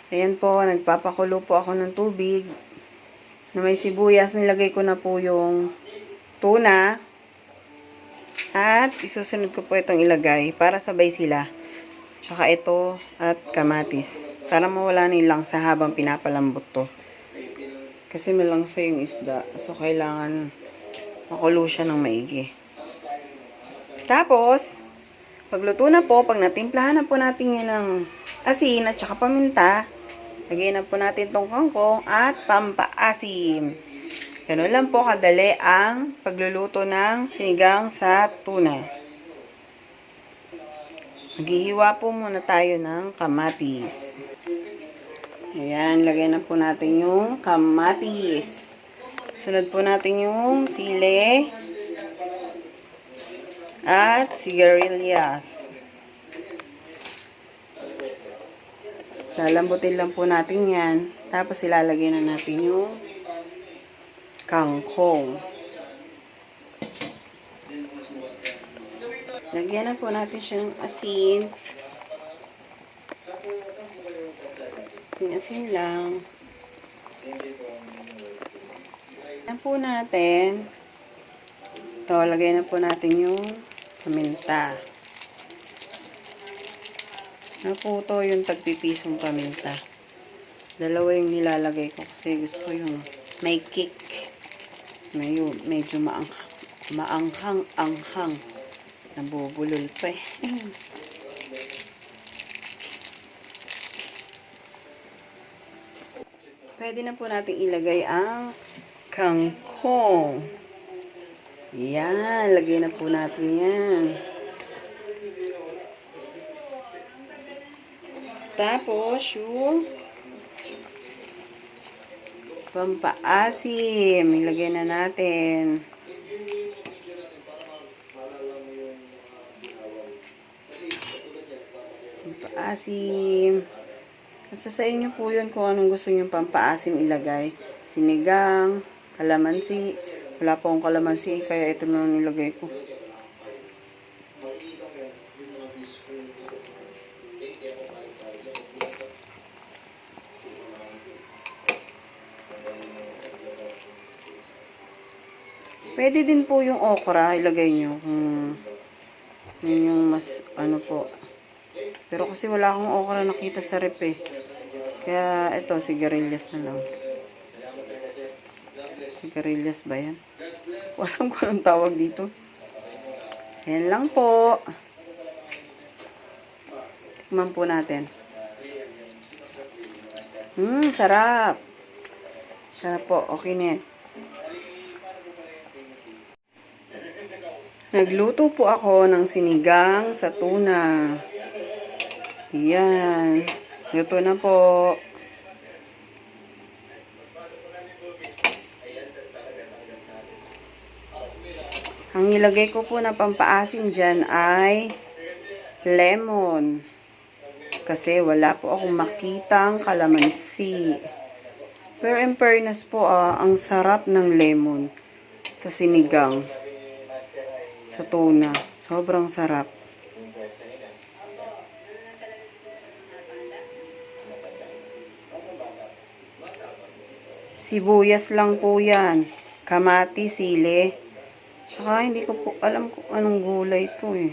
Ayan po, nagpapakulo po ako ng tubig na may sibuyas. Nilagay ko na po yung tuna. At isusunod ko po itong ilagay para sabay sila. Tsaka ito at kamatis. Para mawala nilang sa habang pinapalambot to. Kasi malangsa yung isda. So, kailangan makulo siya ng maigi. Tapos, pagluto na po, pag natimplahan na po natin yan ng asin at saka paminta, lagyan na po natin tong kangkong at pampaasim. Ganun lang po kadali ang pagluluto ng sinigang sa tuna. Maghihiwa po muna tayo ng kamatis. Ayan, lagay na po natin yung kamatis. Sunod po natin yung sili at sigarilyas. Lalambutin lang po natin yan. Tapos ilalagay na natin yung kangkong. Lagyan na po natin siya ng asin. Yung asin lang. Lagyan po natin. Ito, lagay na po natin yung paminta. Naputo yung tagpipisong paminta. Dalawa yung nilalagay ko kasi gusto yung may kick. Medyo maanghang-anghang. Nabubulol pa eh. Pwede na po natin ilagay ang kangkong. Yan, lagay na po natin yan. Tapos, yung pampaasim, ilagay na natin. Pampaasim. Basta sa inyo po yun kung anong gusto nyo pampaasim ilagay. Sinigang, kalamansi. Wala po akong kalamansi, kaya ito na nilagay ko. Pwede din po yung okra, ilagay nyo. Yun yung mas, ano po. Pero kasi wala akong okra nakita sa rep eh. Kaya ito, sigarilyas na lang. Sigarilyas ba yan? Walang ko anong tawag dito. Yan lang po. Tikman po natin. Sarap. Sarap po. Okay na yan. Nagluto po ako ng sinigang sa tuna. Yan. Luto na po. Ang nilagay ko po na pampaasim dyan ay lemon. Kasi wala po akong makitang kalamansi. Pero in fairness po, ang sarap ng lemon sa sinigang sa tuna. Sobrang sarap. Sibuyas lang po yan. Kamatis, sili. Saka hindi ko po alam kung anong gulay ito eh.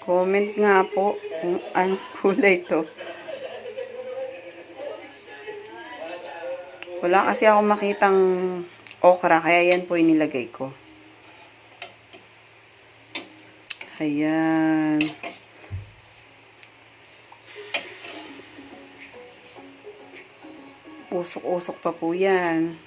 Comment nga po kung anong gulay ito. Wala kasi ako makitang okra, kaya yan po inilagay ko. Ayan. Usok-usok pa po yan.